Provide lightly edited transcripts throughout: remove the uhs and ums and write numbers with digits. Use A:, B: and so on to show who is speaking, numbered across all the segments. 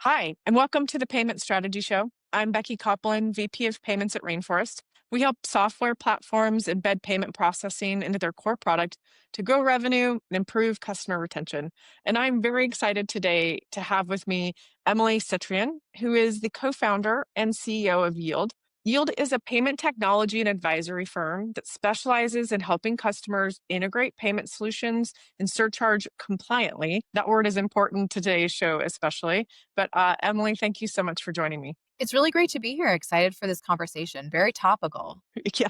A: Hi, and welcome to the Payment Strategy Show. I'm Becky Kopplin, VP of Payments at Rainforest. We help software platforms embed payment processing into their core product to grow revenue and improve customer retention. And I'm very excited today to have with me Emily Tsitrian, who is the co founder and CEO of Yeeld. Yeeld is a payment technology and advisory firm that specializes in helping customers integrate payment solutions and surcharge compliantly. That word is important to today's show, especially. But Emily, thank you so much for joining me.
B: It's really great to be here. Excited for this conversation. Very topical.
A: Yeah,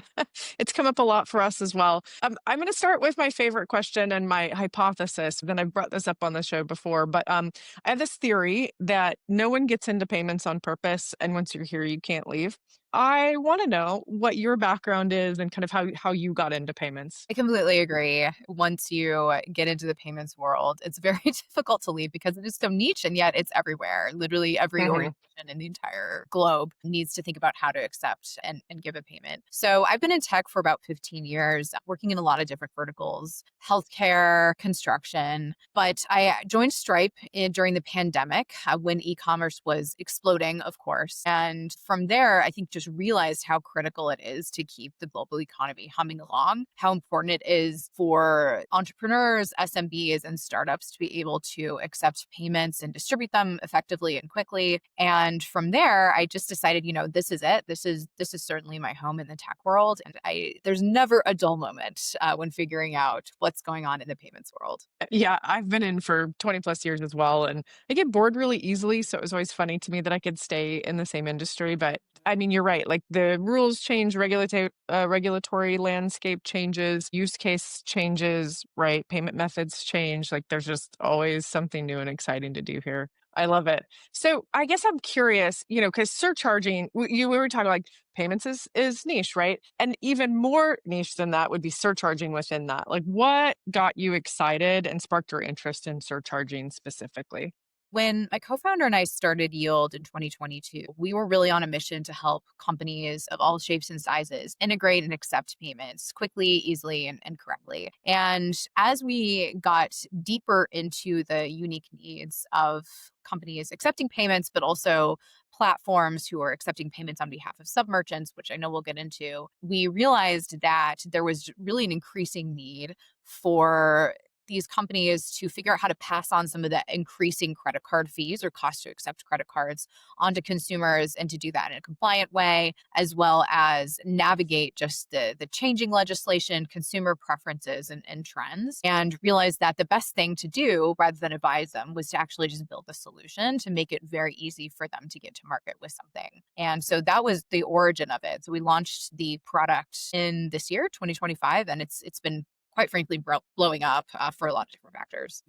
A: it's come up a lot for us as well. I'm going to start with my favorite question and my hypothesis. Then I've brought this up on the show before, but I have this theory that no one gets into payments on purpose, and once you're here, you can't leave. I want to know what your background is and kind of how you got into payments.
B: I completely agree. Once you get into the payments world, it's very difficult to leave because it is so niche and yet it's everywhere. Literally every
A: Hmm.
B: organization in the entire globe needs to think about how to accept and give a payment. So I've been in tech for about 15 years, working in a lot of different verticals, healthcare, construction. But I joined Stripe during the pandemic when e-commerce was exploding, of course. And from there, I think just realized how critical it is to keep the global economy humming along, how important it is for entrepreneurs, SMBs, and startups to be able to accept payments and distribute them effectively and quickly. And from there, I just decided, this is it. This is certainly my home in the tech world. And there's never a dull moment when figuring out what's going on in the payments world.
A: Yeah, I've been in for 20 plus years as well. And I get bored really easily. So it was always funny to me that I could stay in the same industry. But I mean, you're right. Like the rules change, regulatory landscape changes, use case changes, right? Payment methods change. Like there's just always something new and exciting to do here. I love it. So I guess I'm curious, because surcharging, we were talking like payments is niche, right? And even more niche than that would be surcharging within that. Like what got you excited and sparked your interest in surcharging specifically?
B: When my co founder and I started Yield in 2022, we were really on a mission to help companies of all shapes and sizes integrate and accept payments quickly, easily, and correctly. And as we got deeper into the unique needs of companies accepting payments, but also platforms who are accepting payments on behalf of sub merchants, which I know we'll get into, we realized that there was really an increasing need for these companies to figure out how to pass on some of the increasing credit card fees or cost to accept credit cards onto consumers and to do that in a compliant way, as well as navigate just the changing legislation, consumer preferences, and trends. And realize that the best thing to do rather than advise them was to actually just build a solution to make it very easy for them to get to market with something. And so that was the origin of it. So we launched the product in this year, 2025, and it's been quite frankly blowing up for a lot of different factors.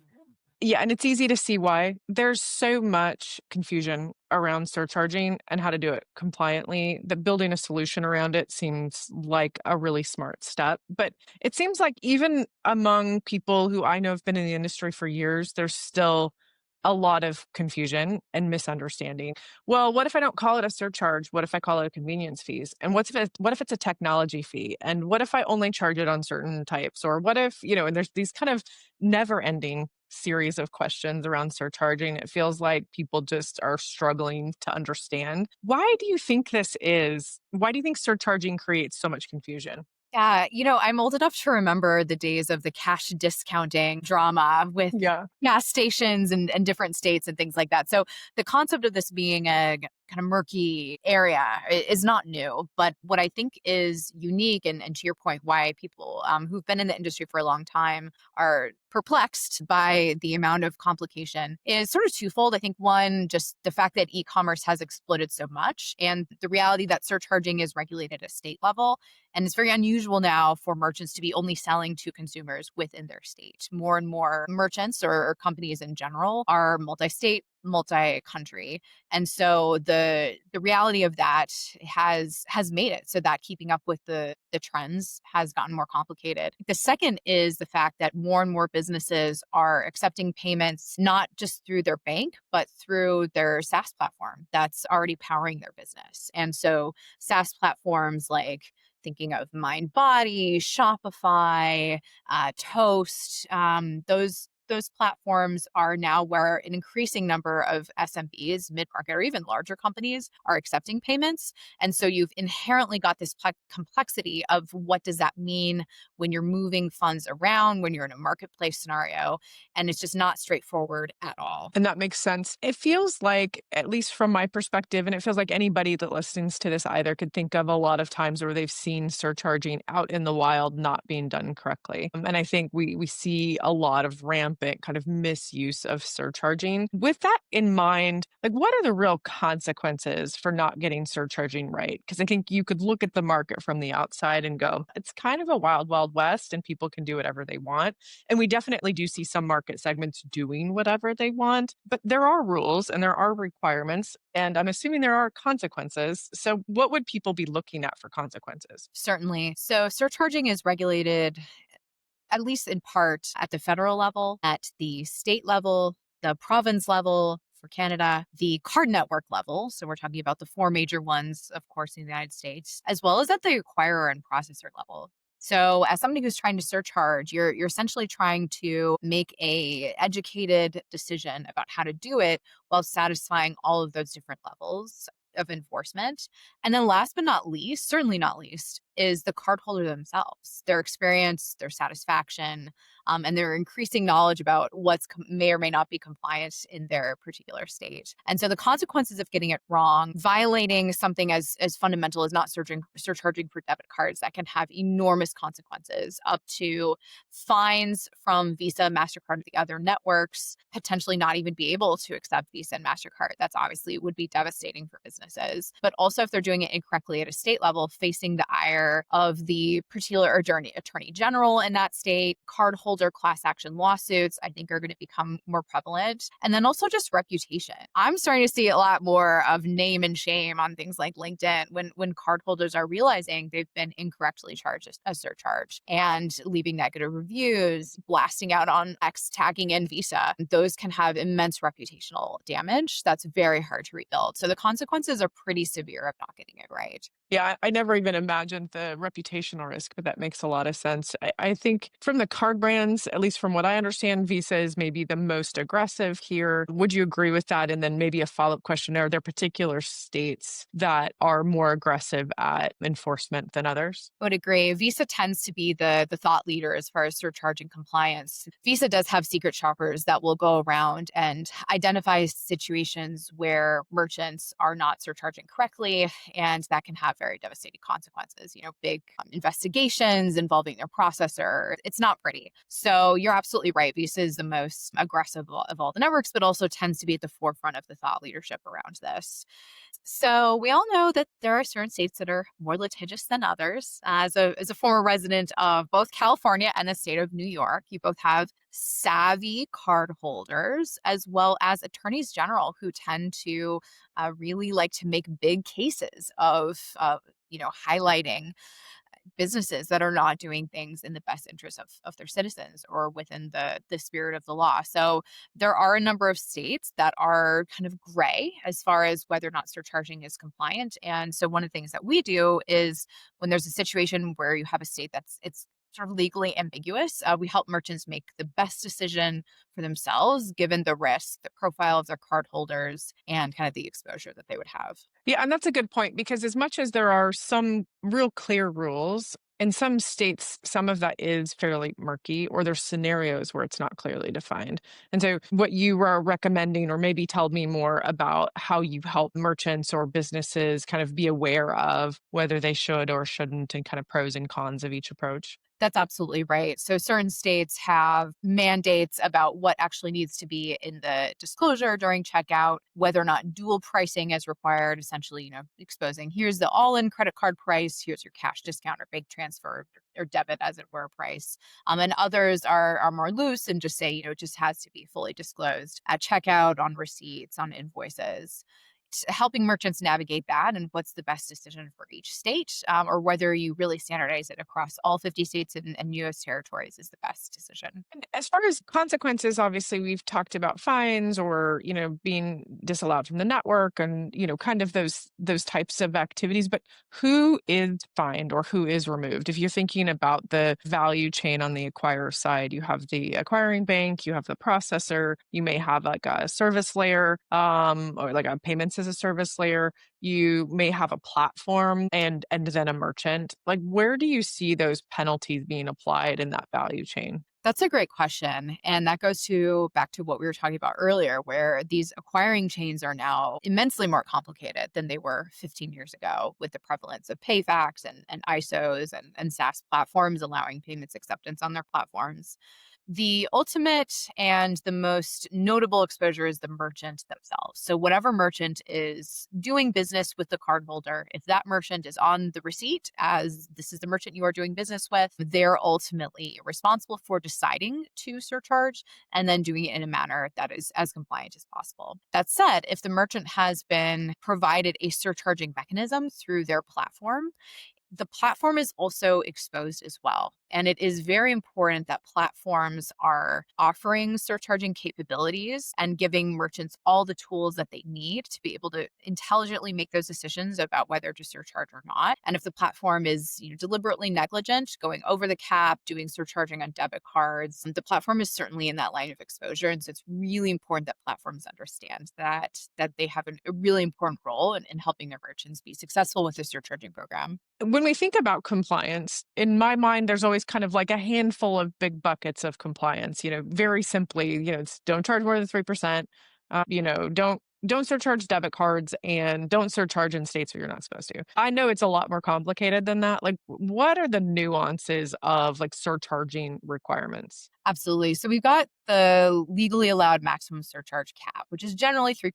A: Yeah, and it's easy to see why. There's so much confusion around surcharging and how to do it compliantly that building a solution around it seems like a really smart step. But it seems like even among people who I know have been in the industry for years, there's still a lot of confusion and misunderstanding. Well, what if I don't call it a surcharge? What if I call it a convenience fees? And what if it's a technology fee? And what if I only charge it on certain types? Or what if, and there's these kind of never-ending series of questions around surcharging. It feels like people just are struggling to understand. Why do you think this is? Why do you think surcharging creates so much confusion?
B: Yeah, I'm old enough to remember the days of the cash discounting drama with
A: Yeah.
B: gas stations and different states and things like that. So the concept of this being a kind of murky area is not new. But what I think is unique, and to your point, why people who've been in the industry for a long time are perplexed by the amount of complication is sort of twofold. I think one, just the fact that e-commerce has exploded so much, and the reality that surcharging is regulated at state level. And it's very unusual now for merchants to be only selling to consumers within their state. More and more merchants or companies in general are multi-state, multi-country. And so the reality of that has made it so that keeping up with the trends has gotten more complicated. The second is the fact that more and more businesses are accepting payments not just through their bank, but through their SaaS platform that's already powering their business. And so SaaS platforms like thinking of MindBody, Shopify, Toast, those those platforms are now where an increasing number of SMBs, mid-market, or even larger companies are accepting payments. And so you've inherently got this complexity of what does that mean when you're moving funds around, when you're in a marketplace scenario. And it's just not straightforward at all.
A: And that makes sense. It feels like, at least from my perspective, and it feels like anybody that listens to this either could think of a lot of times where they've seen surcharging out in the wild not being done correctly. And I think we see a lot of rampant kind of misuse of surcharging. With that in mind, like what are the real consequences for not getting surcharging right? Because I think you could look at the market from the outside and go, it's kind of a wild, wild west, and people can do whatever they want. And we definitely do see some market segments doing whatever they want, but there are rules and there are requirements, and I'm assuming there are consequences. So, what would people be looking at for consequences?
B: Certainly. So surcharging is regulated, at least in part, at the federal level, at the state level, the province level for Canada, the card network level. So we're talking about the four major ones, of course, in the United States, as well as at the acquirer and processor level. So as somebody who's trying to surcharge, you're essentially trying to make a educated decision about how to do it while satisfying all of those different levels of enforcement. And then last but not least, certainly not least, is the cardholder themselves, their experience, their satisfaction, and their increasing knowledge about may or may not be compliant in their particular state. And so the consequences of getting it wrong, violating something as fundamental as not surcharging for debit cards, that can have enormous consequences, up to fines from Visa, MasterCard, and the other networks, potentially not even be able to accept Visa and MasterCard. That's obviously would be devastating for businesses. But also, if they're doing it incorrectly at a state level, facing the ire of the particular attorney general in that state, cardholder class action lawsuits, I think are going to become more prevalent. And then also just reputation. I'm starting to see a lot more of name and shame on things like LinkedIn when cardholders are realizing they've been incorrectly charged a surcharge and leaving negative reviews, blasting out on X, tagging in Visa. Those can have immense reputational damage that's very hard to rebuild. So the consequences are pretty severe of not getting it right.
A: Yeah, I never even imagined the reputational risk, but that makes a lot of sense. I think from the card brands, at least from what I understand, Visa is maybe the most aggressive here. Would you agree with that? And then maybe a follow-up question, are there particular states that are more aggressive at enforcement than others?
B: I would agree. Visa tends to be the thought leader as far as surcharging compliance. Visa does have secret shoppers that will go around and identify situations where merchants are not surcharging correctly, and that can have very devastating consequences. Big investigations involving their processor. It's not pretty. So you're absolutely right. Visa is the most aggressive of all the networks, but also tends to be at the forefront of the thought leadership around this. So we all know that there are certain states that are more litigious than others. As a former resident of both California and the state of New York, you both have savvy cardholders as well as attorneys general who tend to really like to make big cases of highlighting businesses that are not doing things in the best interest of their citizens or within the spirit of the law. So there are a number of states that are kind of gray as far as whether or not surcharging is compliant. And so one of the things that we do is when there's a situation where you have a state it's sort of legally ambiguous, we help merchants make the best decision for themselves given the risk, the profile of their cardholders, and kind of the exposure that they would have.
A: Yeah, and that's a good point because as much as there are some real clear rules, in some states, some of that is fairly murky, or there's scenarios where it's not clearly defined. And so, what you are recommending, or maybe tell me more about how you help merchants or businesses kind of be aware of whether they should or shouldn't, and kind of pros and cons of each approach.
B: That's absolutely right. So certain states have mandates about what actually needs to be in the disclosure during checkout, whether or not dual pricing is required, essentially, exposing here's the all-in credit card price, here's your cash discount or bank transfer or debit as it were price. And others are more loose and just say, it just has to be fully disclosed at checkout, on receipts, on invoices. helping merchants navigate that and what's the best decision for each state, or whether you really standardize it across all 50 states and US territories is the best decision.
A: And as far as consequences, obviously we've talked about fines or, being disallowed from the network and, kind of those types of activities, but who is fined or who is removed? If you're thinking about the value chain on the acquirer side, you have the acquiring bank, you have the processor, you may have like a service layer, or like a payments as a service layer. You may have a platform and then a merchant. Like where do you see those penalties being applied in that value chain?
B: That's a great question. And that goes to back to what we were talking about earlier, where these acquiring chains are now immensely more complicated than they were 15 years ago with the prevalence of PayFacs and ISOs and SaaS platforms allowing payments acceptance on their platforms. The ultimate and the most notable exposure is the merchant themselves. So, whatever merchant is doing business with the cardholder, if that merchant is on the receipt as this is the merchant you are doing business with, they're ultimately responsible for deciding to surcharge and then doing it in a manner that is as compliant as possible. That said, if the merchant has been provided a surcharging mechanism through their platform, the platform is also exposed as well. And it is very important that platforms are offering surcharging capabilities and giving merchants all the tools that they need to be able to intelligently make those decisions about whether to surcharge or not. And if the platform is deliberately negligent, going over the cap, doing surcharging on debit cards, the platform is certainly in that line of exposure. And so it's really important that platforms understand that they have a really important role in helping their merchants be successful with the surcharging program.
A: When we think about compliance, in my mind, there's always kind of like a handful of big buckets of compliance. Very simply, it's don't charge more than 3%. Don't surcharge debit cards and don't surcharge in states where you're not supposed to. I know it's a lot more complicated than that. Like, what are the nuances of like surcharging requirements?
B: Absolutely. So we've got the legally allowed maximum surcharge cap, which is generally 3%.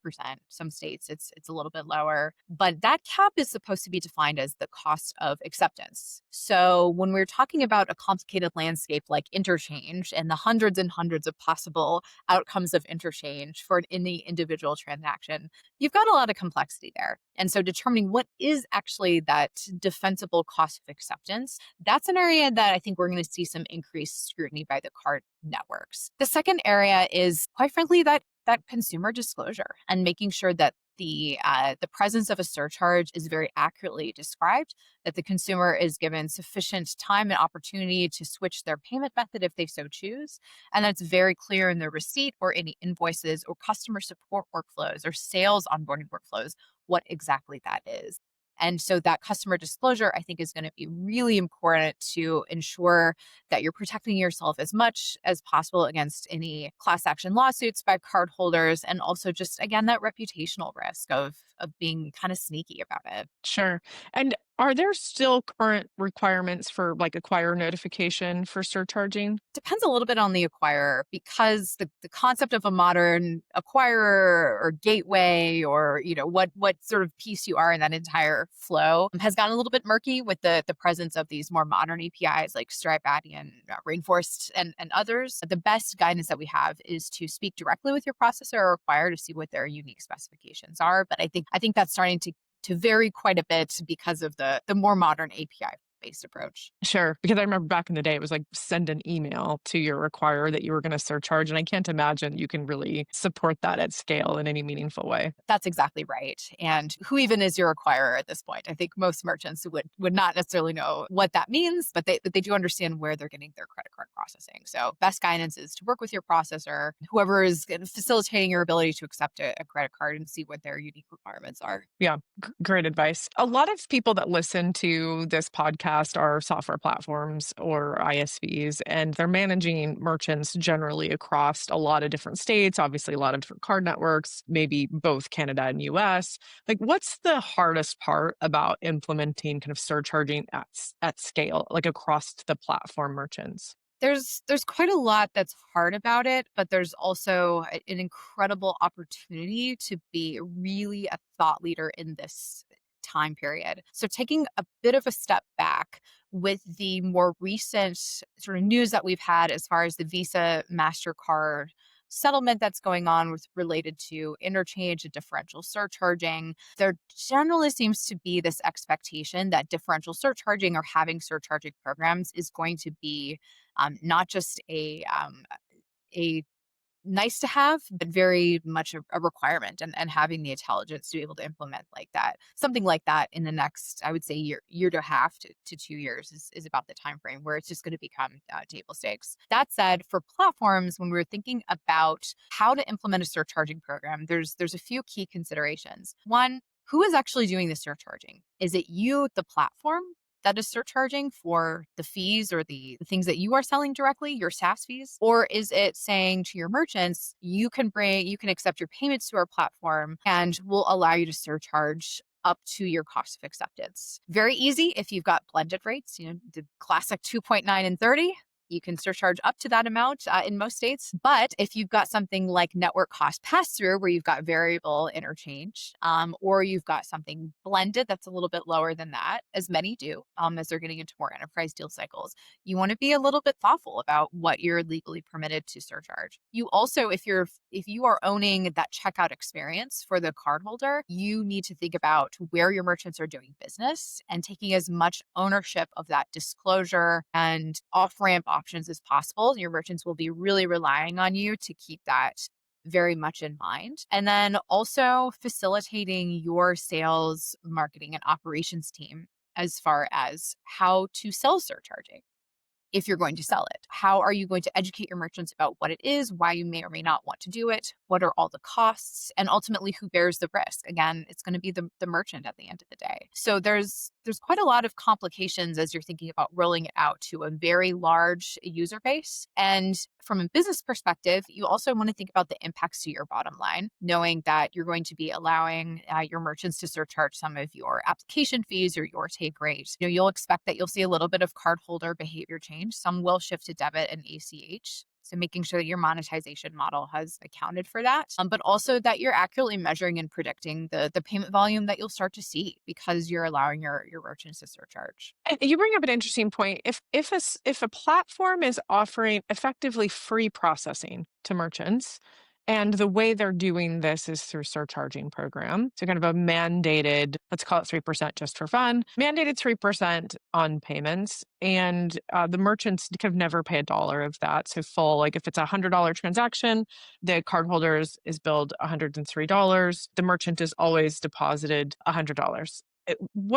B: Some states it's a little bit lower, but that cap is supposed to be defined as the cost of acceptance. So when we're talking about a complicated landscape like interchange and the hundreds and hundreds of possible outcomes of interchange for any individual transaction, you've got a lot of complexity there. And so determining what is actually that defensible cost of acceptance, that's an area that I think we're going to see some increased scrutiny by the card networks. The second area is, quite frankly, that consumer disclosure and making sure that the presence of a surcharge is very accurately described, that the consumer is given sufficient time and opportunity to switch their payment method if they so choose, and that's very clear in their receipt or any invoices or customer support workflows or sales onboarding workflows what exactly that is. And so that customer disclosure, I think, is going to be really important to ensure that you're protecting yourself as much as possible against any class action lawsuits by cardholders. And also just, again, that reputational risk of being kind of sneaky about it.
A: Sure. And are there still current requirements for like acquire notification for surcharging?
B: Depends a little bit on the acquirer because the concept of a modern acquirer or gateway or what sort of piece you are in that entire flow has gotten a little bit murky with the presence of these more modern APIs like Stripe, Adyen, Rainforest, and others. The best guidance that we have is to speak directly with your processor or acquirer to see what their unique specifications are. But I think that's starting to vary quite a bit because of the more modern API based approach.
A: Sure. Because I remember back in the day, it was like send an email to your acquirer that you were going to surcharge. And I can't imagine you can really support that at scale in any meaningful way.
B: That's exactly right. And who even is your acquirer at this point? I think most merchants would not necessarily know what that means, but they do understand where they're getting their credit card processing. So best guidance is to work with your processor, whoever is facilitating your ability to accept a credit card and see what their unique requirements are.
A: Yeah, great advice. A lot of people that listen to this podcast are software platforms or ISVs, and they're managing merchants generally across a lot of different states, obviously, a lot of different card networks, maybe both Canada and US. Like, what's the hardest part about implementing kind of surcharging at scale, like across the platform merchants?
B: There's quite a lot that's hard about it, but there's also an incredible opportunity to be really a thought leader in this time period. So taking a bit of a step back with the more recent sort of news that we've had as far as the Visa, MasterCard settlement that's going on with related to interchange and differential surcharging. There generally seems to be this expectation that differential surcharging or having surcharging programs is going to be not just a nice to have, but very much a requirement, and having the intelligence to be able to implement like that. Something like that in the next, I would say, year to a half to 2 years is about the time frame where it's just going to become table stakes. That said, for platforms, when we were thinking about how to implement a surcharging program, there's a few key considerations. One, who is actually doing the surcharging? Is it you, the platform, that is surcharging for the fees or the things that you are selling directly, your SaaS fees? Or is it saying to your merchants, you can accept your payments to our platform and we'll allow you to surcharge up to your cost of acceptance? Very easy if you've got blended rates, the classic 2.9 and 30. You can surcharge up to that amount in most states. But if you've got something like network cost pass through, where you've got variable interchange, or you've got something blended that's a little bit lower than that, as many do, as they're getting into more enterprise deal cycles, you want to be a little bit thoughtful about what you're legally permitted to surcharge. You also, if you are owning that checkout experience for the cardholder, you need to think about where your merchants are doing business and taking as much ownership of that disclosure and off-ramp options as possible. Your merchants will be really relying on you to keep that very much in mind. And then also facilitating your sales, marketing, and operations team as far as how to sell surcharging. If you're going to sell it, how are you going to educate your merchants about what it is, why you may or may not want to do it, what are all the costs, and ultimately who bears the risk? Again, it's going to be the merchant at the end of the day. So there's quite a lot of complications as you're thinking about rolling it out to a very large user base. And from a business perspective, you also want to think about the impacts to your bottom line, knowing that you're going to be allowing your merchants to surcharge some of your application fees or your take rate. You'll expect that you'll see a little bit of cardholder behavior change. Some will shift to debit and ACH. So making sure that your monetization model has accounted for that, but also that you're accurately measuring and predicting the payment volume that you'll start to see because you're allowing your merchants to surcharge.
A: And you bring up an interesting point. If a platform is offering effectively free processing to merchants, and the way they're doing this is through surcharging program, so kind of a mandated, let's call it 3% just for fun, mandated 3% on payments, and the merchants could never pay a dollar of that. So full, like if it's $100 transaction, the cardholder is billed $103. The merchant is always deposited $100.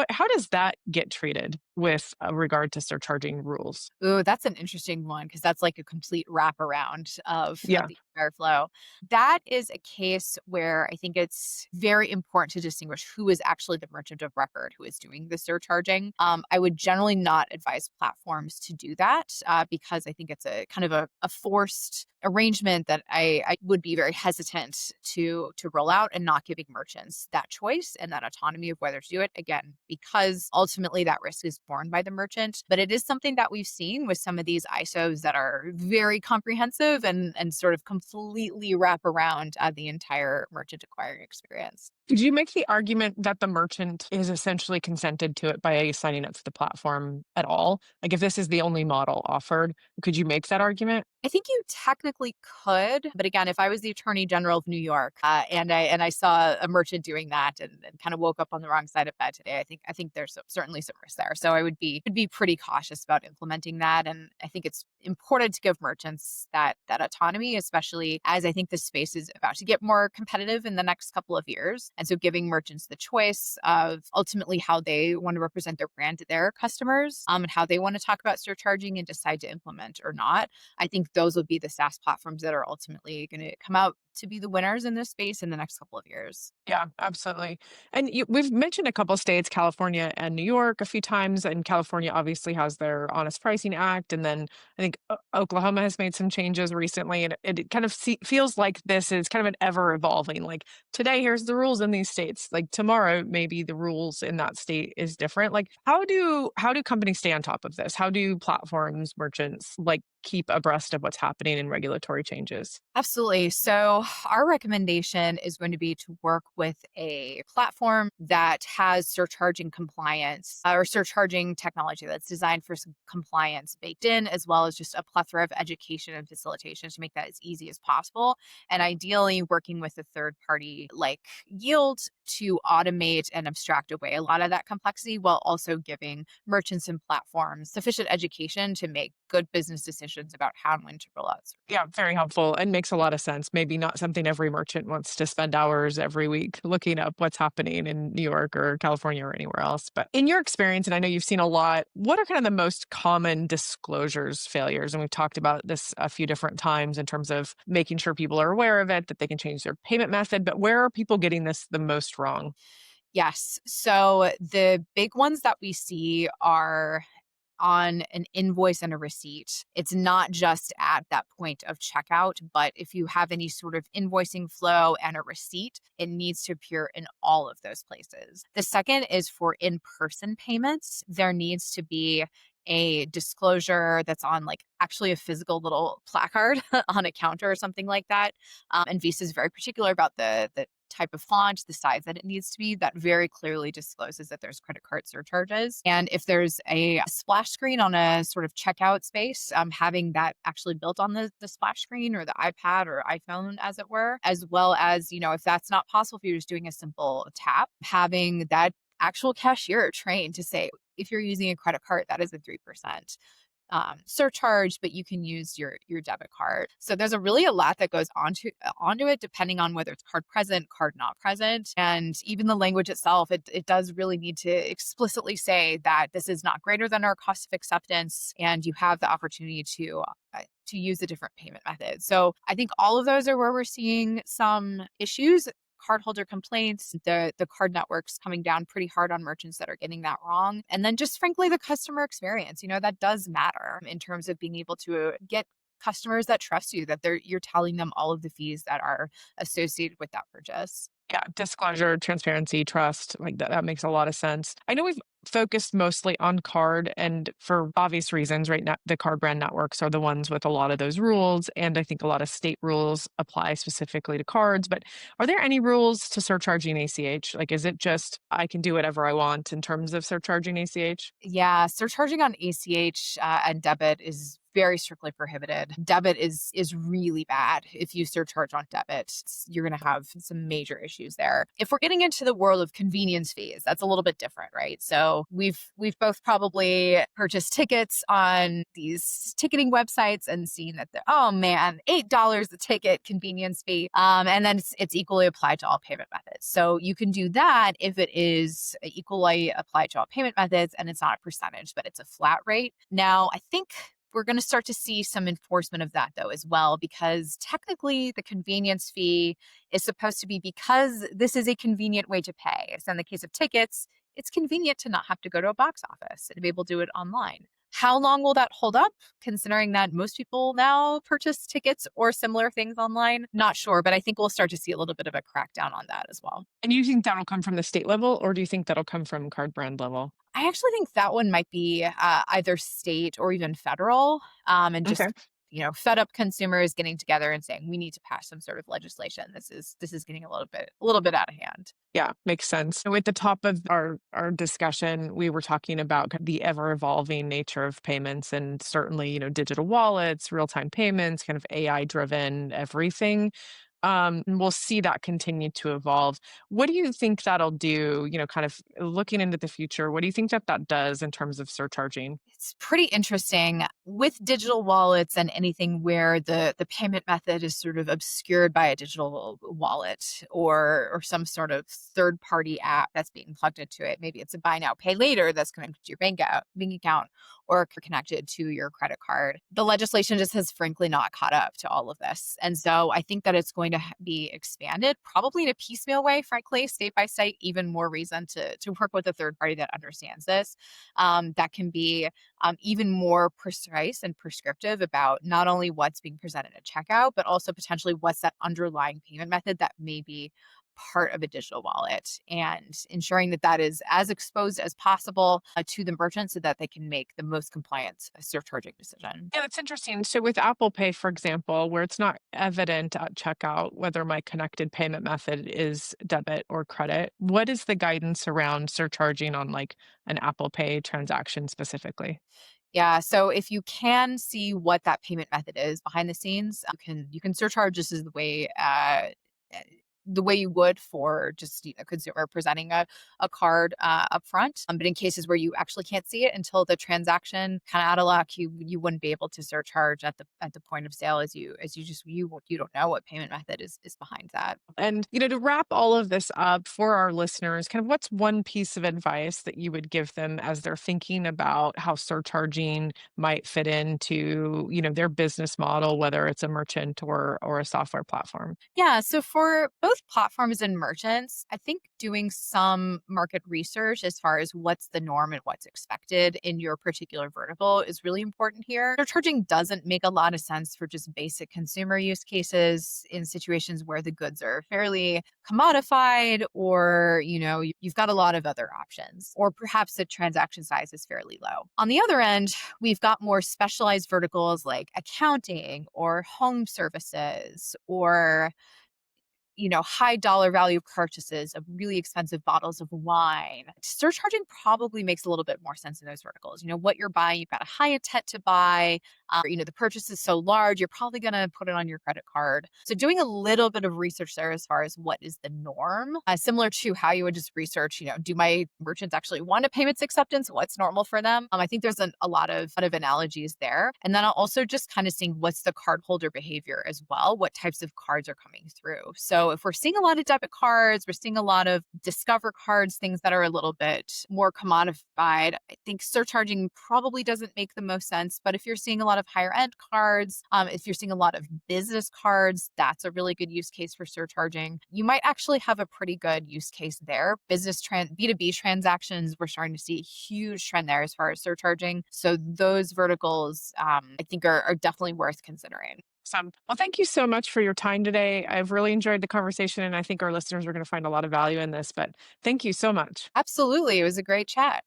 A: How does that get treated with regard to surcharging rules?
B: Ooh, that's an interesting one because that's like a complete wraparound of
A: Yeah.
B: the entire flow. That is a case where I think it's very important to distinguish who is actually the merchant of record who is doing the surcharging. I would generally not advise platforms to do that because I think it's a kind of a forced arrangement that I would be very hesitant to roll out, and not giving merchants that choice and that autonomy of whether to do it. Again, because ultimately that risk is borne by the merchant. But it is something that we've seen with some of these ISOs that are very comprehensive and sort of completely wrap around the entire merchant acquiring experience.
A: Could you make the argument that the merchant is essentially consented to it by signing up for the platform at all? Like if this is the only model offered, could you make that argument?
B: I think you technically could, but again, if I was the Attorney General of New York and I saw a merchant doing that and kind of woke up on the wrong side of bed today, I think there's certainly some risk there. So I would be pretty cautious about implementing that, and I think it's important to give merchants that autonomy, especially as I think the space is about to get more competitive in the next couple of years, and so giving merchants the choice of ultimately how they want to represent their brand to their customers, and how they want to talk about surcharging and decide to implement or not. I think those will be the SaaS platforms that are ultimately going to come out to be the winners in this space in the next couple of years.
A: Yeah, absolutely. And we've mentioned a couple states, California and New York, a few times. And California obviously has their Honest Pricing Act. And then I think Oklahoma has made some changes recently. And it kind of feels like this is kind of an ever evolving. Like today, here's the rules in these states. Like tomorrow, maybe the rules in that state is different. Like how do companies stay on top of this? How do platforms, merchants like keep abreast of what's happening in regulatory changes?
B: Absolutely. So, our recommendation is going to be to work with a platform that has surcharging compliance or surcharging technology that's designed for some compliance baked in, as well as just a plethora of education and facilitation to make that as easy as possible. And ideally, working with a third party like Yeeld to automate and abstract away a lot of that complexity while also giving merchants and platforms sufficient education to make good business decisions about how and when to roll out.
A: Yeah, very helpful and makes a lot of sense. Maybe not something every merchant wants to spend hours every week looking up what's happening in New York or California or anywhere else. But in your experience, and I know you've seen a lot, what are kind of the most common disclosures failures? And we've talked about this a few different times in terms of making sure people are aware of it, that they can change their payment method. But where are people getting this the most wrong?
B: Yes. So the big ones that we see are on an invoice and a receipt. It's not just at that point of checkout, but if you have any sort of invoicing flow and a receipt, it needs to appear in all of those places. The second is for in person payments. There needs to be a disclosure that's on like actually a physical little placard on a counter or something like that. And Visa is very particular about the type of font, the size that it needs to be, that very clearly discloses that there's credit card surcharges. And if there's a splash screen on a sort of checkout space, having that actually built on the splash screen or the iPad or iPhone, as it were, as well as, if that's not possible, if you're just doing a simple tap, having that actual cashier trained to say, if you're using a credit card, that is a 3% surcharge, but you can use your debit card. So there's a lot that goes onto it, depending on whether it's card present, card not present, and even the language itself. It does really need to explicitly say that this is not greater than our cost of acceptance, and you have the opportunity to use a different payment method. So I think all of those are where we're seeing some issues. Cardholder complaints, the card networks coming down pretty hard on merchants that are getting that wrong. And then just frankly, the customer experience, that does matter in terms of being able to get customers that trust you, that you're telling them all of the fees that are associated with that purchase.
A: Yeah, disclosure, transparency, trust, like that makes a lot of sense. I know we've focused mostly on card and for obvious reasons, right now the card brand networks are the ones with a lot of those rules. And I think a lot of state rules apply specifically to cards. But are there any rules to surcharging ACH? Like, is it just I can do whatever I want in terms of surcharging ACH?
B: Yeah, surcharging on ACH and debit is very strictly prohibited. Debit is really bad. If you surcharge on debit, you're going to have some major issues there. If we're getting into the world of convenience fees, that's a little bit different, right? So we've both probably purchased tickets on these ticketing websites and seen that oh man, $8 a ticket convenience fee, and then it's equally applied to all payment methods. So you can do that if it is equally applied to all payment methods and it's not a percentage, but it's a flat rate. Now, I think we're going to start to see some enforcement of that, though, as well, because technically the convenience fee is supposed to be because this is a convenient way to pay. So in the case of tickets, it's convenient to not have to go to a box office and to be able to do it online. How long will that hold up, considering that most people now purchase tickets or similar things online? Not sure, but I think we'll start to see a little bit of a crackdown on that as well.
A: And you think that'll come from the state level, or do you think that'll come from card brand level?
B: I actually think that one might be either state or even federal, and
A: Okay.
B: just fed up consumers getting together and saying we need to pass some sort of legislation. This is getting a little bit out of hand.
A: Yeah, makes sense. So at the top of our discussion, we were talking about the ever evolving nature of payments and certainly, digital wallets, real-time payments, kind of AI driven everything. And we'll see that continue to evolve. What do you think that'll do, kind of looking into the future? What do you think that does in terms of surcharging?
B: It's pretty interesting with digital wallets and anything where the payment method is sort of obscured by a digital wallet or some sort of third party app that's being plugged into it. Maybe it's a buy now pay later that's connected to your bank account or connected to your credit card. The legislation just has frankly not caught up to all of this. And so I think that it's going to be expanded probably in a piecemeal way, frankly, state by state, even more reason to work with a third party that understands this, that can be even more precise and prescriptive about not only what's being presented at checkout, but also potentially what's that underlying payment method that may be part of a digital wallet, and ensuring that that is as exposed as possible to the merchant so that they can make the most compliant surcharging decision.
A: Yeah, that's interesting. So with Apple Pay, for example, where it's not evident at checkout whether my connected payment method is debit or credit, what is the guidance around surcharging on like an Apple Pay transaction specifically?
B: Yeah, so if you can see what that payment method is behind the scenes, you can surcharge just as uh, the way you would for just a consumer presenting a card up front. But in cases where you actually can't see it until the transaction, kind of out of luck, you wouldn't be able to surcharge at the point of sale as you don't know what payment method is behind that.
A: And, to wrap all of this up for our listeners, kind of what's one piece of advice that you would give them as they're thinking about how surcharging might fit into, their business model, whether it's a merchant or a software platform?
B: Yeah, so for both platforms and merchants, I think doing some market research as far as what's the norm and what's expected in your particular vertical is really important here. Surcharging doesn't make a lot of sense for just basic consumer use cases in situations where the goods are fairly commodified, or you've got a lot of other options, or perhaps the transaction size is fairly low. On the other end, we've got more specialized verticals like accounting or home services, or high dollar value purchases of really expensive bottles of wine. Surcharging probably makes a little bit more sense in those verticals. What you're buying, you've got a high intent to buy. The purchase is so large, you're probably going to put it on your credit card. So doing a little bit of research there as far as what is the norm, similar to how you would just research, do my merchants actually want a payments acceptance? What's normal for them? I think there's a lot of analogies there. And then I'll also just kind of seeing what's the cardholder behavior as well. What types of cards are coming through? So if we're seeing a lot of debit cards, we're seeing a lot of Discover cards, things that are a little bit more commodified, I think surcharging probably doesn't make the most sense. But if you're seeing a lot of higher end cards, if you're seeing a lot of business cards, that's a really good use case for surcharging. You might actually have a pretty good use case there. B2B transactions, we're starting to see a huge trend there as far as surcharging. So those verticals, I think are definitely worth considering.
A: Well, thank you so much for your time today. I've really enjoyed the conversation, and I think our listeners are going to find a lot of value in this. But thank you so much.
B: Absolutely. It was a great chat.